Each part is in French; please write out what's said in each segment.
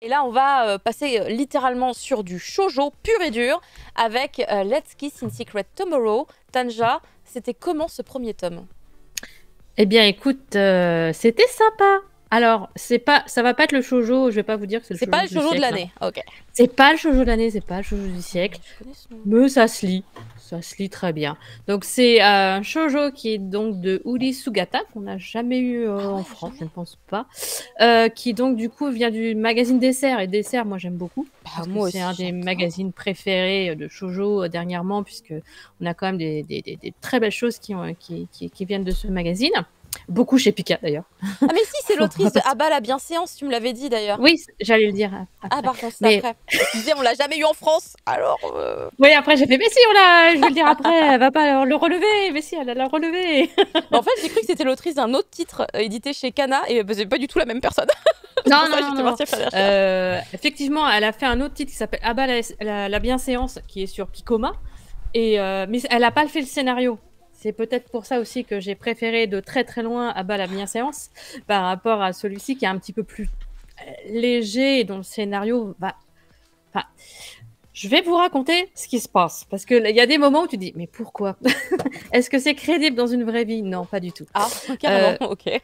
Et là, on va passer littéralement sur du shoujo pur et dur avec Let's Kiss in Secret Tomorrow. Tanja, c'était comment ce premier tome? Eh bien, écoute, c'était sympa. Alors, ça va pas être le shoujo, je vais pas vous dire que c'est le C'est shoujo pas le du shoujo de siècle, hein. l'année, ok. C'est pas le shoujo de l'année, c'est pas le shoujo du siècle, Je connais ce nom. mais ça se lit très bien. Donc, c'est un shoujo qui est donc de Uri Sugata, qu'on n'a jamais eu en France, jamais. je ne pense pas, qui donc du coup vient du magazine Dessert, et Dessert, moi j'aime beaucoup, parce que moi c'est un aussi, des j'adore. magazines préférés de shoujo dernièrement, puisque on a quand même des très belles choses qui viennent de ce magazine. Beaucoup chez Pika d'ailleurs. Ah mais si, c'est l'autrice de Ah bah la bienséance, tu me l'avais dit d'ailleurs. Oui, j'allais le dire après. Ah par contre, c'est Mais... après. Tu disais, on l'a jamais eu en France, alors... Oui, après j'ai fait, mais si, je vais le dire après, elle va pas le relever, mais si, elle a le relevé. En fait, j'ai cru que c'était l'autrice d'un autre titre édité chez Kana, et c'est pas du tout la même personne. Non. Effectivement, elle a fait un autre titre qui s'appelle Ah bah la bienséance, qui est sur Picoma, mais elle a pas fait le scénario. C'est peut-être pour ça aussi que j'ai préféré de très très loin Ah bah la bienséance par rapport à celui-ci qui est un petit peu plus léger et dont le scénario va... Enfin, je vais vous raconter ce qui se passe, parce qu'il y a des moments où tu dis, mais pourquoi? Est-ce que c'est crédible dans une vraie vie? Non, pas du tout. Ah, carrément, ok.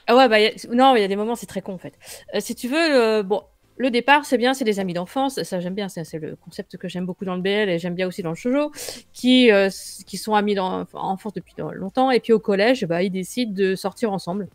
Ah ouais, non, il y a des moments, c'est très con en fait. Si tu veux, bon, le départ, c'est bien, c'est des amis d'enfance, ça j'aime bien, c'est le concept que j'aime beaucoup dans le BL et j'aime bien aussi dans le shoujo, qui sont amis d'enfance depuis longtemps, et puis au collège, ils décident de sortir ensemble.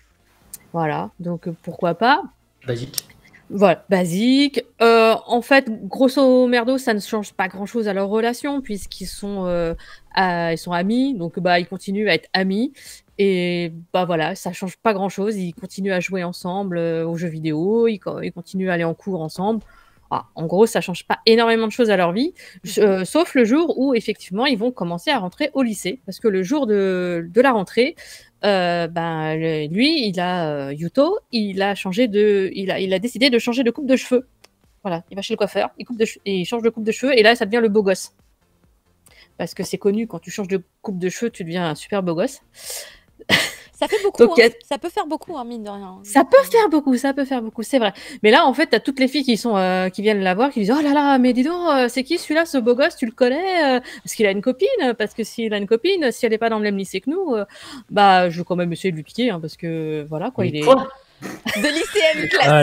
Voilà, donc pourquoi pas. Basique. Voilà, basique. En fait, grosso merdo, ça ne change pas grand-chose à leur relation, puisqu'ils sont, ils sont amis, donc ils continuent à être amis. Et voilà, ça change pas grand-chose. Ils continuent à jouer ensemble aux jeux vidéo, ils continuent à aller en cours ensemble. Ah, en gros, ça change pas énormément de choses à leur vie, sauf le jour où effectivement ils vont commencer à rentrer au lycée, parce que le jour de la rentrée, lui, Yuto, il a décidé de changer de coupe de cheveux. Voilà, il va chez le coiffeur, il change de coupe de cheveux, et là, ça devient le beau gosse. Parce que c'est connu, quand tu changes de coupe de cheveux, tu deviens un super beau gosse. Ça fait beaucoup, donc, hein. Ça peut faire beaucoup, hein, mine de rien. Ça peut faire beaucoup, c'est vrai. Mais là, en fait, t'as toutes les filles qui viennent la voir, qui disent « Oh là là, mais dis donc, c'est qui celui-là, ce beau gosse, tu le connais Parce qu'il a une copine, parce que s'il a une copine, si elle n'est pas dans le même lycée que nous, je vais quand même essayer de lui piquer, hein, parce que voilà, quoi, mais il est... » Des lycéennes classiques, hein,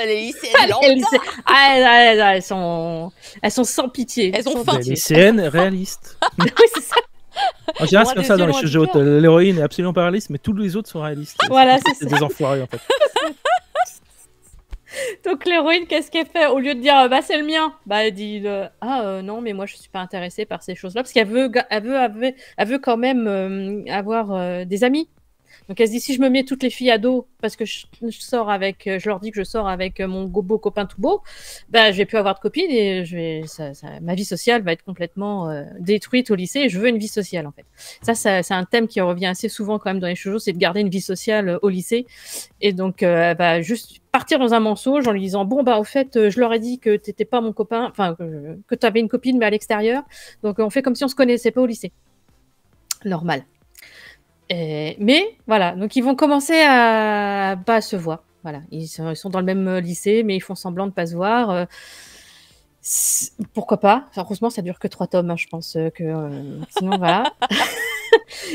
les lycéennes lambda. Elles sont sans pitié. Elles ont faim. Les lycéennes réalistes. Oui, c'est ça. En général, c'est comme ça dans les shoujo. L'héroïne est absolument pas réaliste, mais tous les autres sont réalistes. Voilà, c'est des enfoirés, en fait. Donc l'héroïne, qu'est-ce qu'elle fait? Au lieu de dire c'est le mien, elle dit non, mais moi je suis pas intéressée par ces choses-là, parce qu'elle veut quand même avoir des amis. Donc elle se dit, si je me mets toutes les filles à dos parce que je leur dis que je sors avec mon beau copain tout beau, je vais plus avoir de copines, et ma vie sociale va être complètement détruite au lycée, et je veux une vie sociale en fait. Ça c'est un thème qui revient assez souvent quand même dans les shoujo, c'est de garder une vie sociale au lycée. Et donc elle va juste partir dans un mensonge en lui disant, bon au fait je leur ai dit que t'étais pas mon copain, enfin que t'avais une copine mais à l'extérieur, donc on fait comme si on se connaissait pas au lycée. Normal. Mais voilà, donc ils vont commencer à se voir. Voilà, ils sont dans le même lycée, mais ils font semblant de pas se voir. Pourquoi pas? Heureusement, ça dure que 3 tomes, hein, je pense que sinon voilà.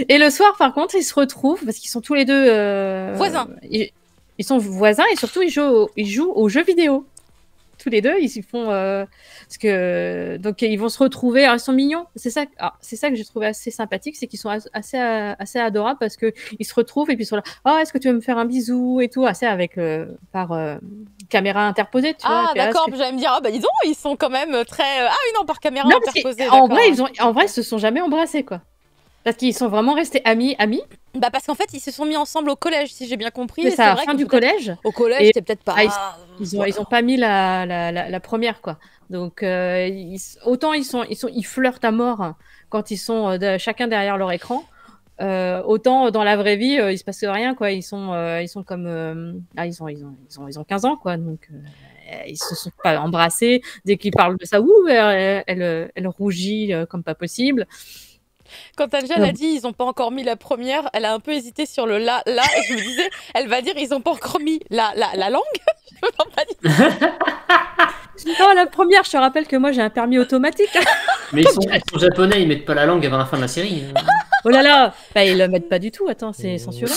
Et le soir, par contre, ils se retrouvent parce qu'ils sont tous les deux voisins. Ils sont voisins, et surtout ils jouent aux jeux vidéo. Tous les deux, ils font parce que donc ils vont se retrouver. Alors, ils sont mignons. C'est ça que j'ai trouvé assez sympathique, c'est qu'ils sont assez adorables, parce que ils se retrouvent et puis ils sont là. Oh, est-ce que tu veux me faire un bisou et tout, assez avec par caméra interposée, tu vois. D'accord. J'allais me dire dis donc, ils sont quand même très oui non, par caméra interposée. En vrai, ils se sont jamais embrassés, quoi. Parce qu'ils sont vraiment restés amis. Parce qu'en fait, ils se sont mis ensemble au collège, si j'ai bien compris. C'est ça, à la fin du collège. Au collège, c'était peut-être pas... Ils ont pas mis la première, quoi. Donc, autant ils flirtent à mort quand ils sont chacun derrière leur écran. Autant dans la vraie vie, il se passe rien, quoi. Ils sont comme... ils ont 15 ans, quoi. Donc... ils se sont pas embrassés. Dès qu'ils parlent de ça, elle rougit comme pas possible. Quand Tanja a dit ils ont pas encore mis la première, elle a un peu hésité sur le là, et je me disais, elle va dire ils ont pas encore mis la langue. la première, je te rappelle que moi j'ai un permis automatique. Mais ils sont japonais, ils mettent pas la langue avant la fin de la série. Oh là là, bah, ils le mettent pas du tout, attends, c'est censuré.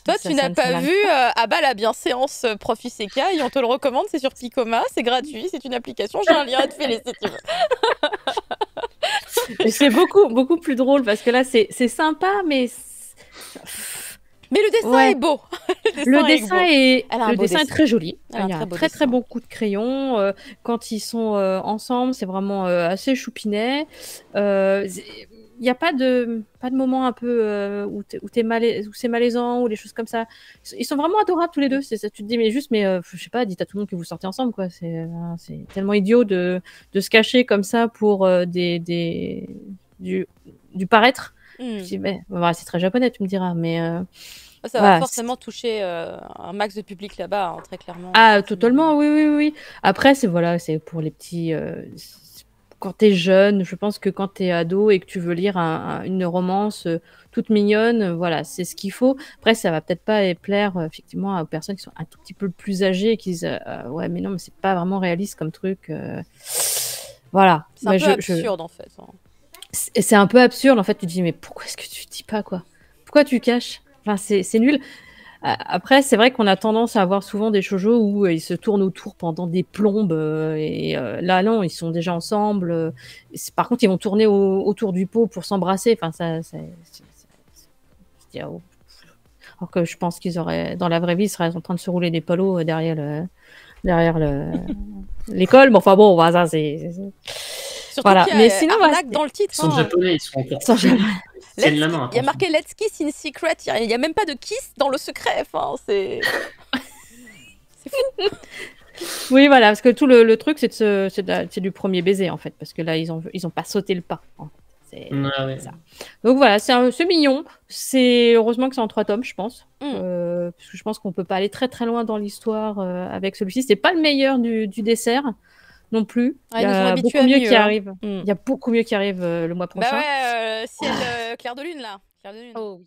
Toi, tu n'as pas vu Abba la bienséance Prof Isekai, on te le recommande, c'est sur Picoma, c'est gratuit, c'est une application, j'ai un lien à te filer si tu veux. C'est beaucoup plus drôle parce que là c'est sympa, mais le dessin est beau. Le dessin est très joli. Il y a un très bon coup de crayon. Quand ils sont ensemble, c'est vraiment assez choupinet. Il n'y a pas de moment un peu où c'est malaisant ou des choses comme ça. Ils sont vraiment adorables tous les deux. Tu te dis, mais je sais pas, dites à tout le monde que vous sortez ensemble, quoi. C'est tellement idiot de se cacher comme ça pour du paraître. Je dis, mais, c'est très japonais, tu me diras, mais... ça va forcément toucher un max de public là-bas, hein, très clairement. Ah, totalement, oui. Après, c'est pour les petits... quand t'es jeune, je pense que quand t'es ado et que tu veux lire une romance toute mignonne, voilà, c'est ce qu'il faut. Après, ça va peut-être pas plaire effectivement aux personnes qui sont un tout petit peu plus âgées et qui disent ouais, mais non, mais c'est pas vraiment réaliste comme truc. Voilà. C'est un peu absurde en fait. Hein. C'est un peu absurde en fait. Tu te dis mais pourquoi est-ce que tu dis pas quoi? Pourquoi tu caches? Enfin, c'est nul. Après, c'est vrai qu'on a tendance à avoir souvent des shoujo où ils se tournent autour pendant des plombes et là non, ils sont déjà ensemble. Par contre, ils vont tourner autour du pot pour s'embrasser. Enfin, alors que je pense qu'ils auraient, dans la vraie vie, ils seraient en train de se rouler des polos derrière l'école. Mais enfin bon, ça c'est. Surtout voilà. Mais sinon, dans le titre. Ils sont japonais, ils sont encore. Il y a marqué Let's Kiss in Secret. Il n'y a même pas de kiss dans le secret. Enfin, c'est fou. Oui, voilà, parce que tout le truc, c'est du premier baiser en fait, parce que là, ils ont pas sauté le pas. En fait. Ouais. Ça. Donc voilà, c'est mignon. C'est heureusement que c'est en 3 tomes, je pense, parce que je pense qu'on peut pas aller très très loin dans l'histoire avec celui-ci. C'est pas le meilleur du dessert. Non plus. Il y a beaucoup mieux qui arrive. Il y a beaucoup mieux qui arrive le mois prochain. Bah ouais, ciel clair de lune là. Clair de lune. Oh oui.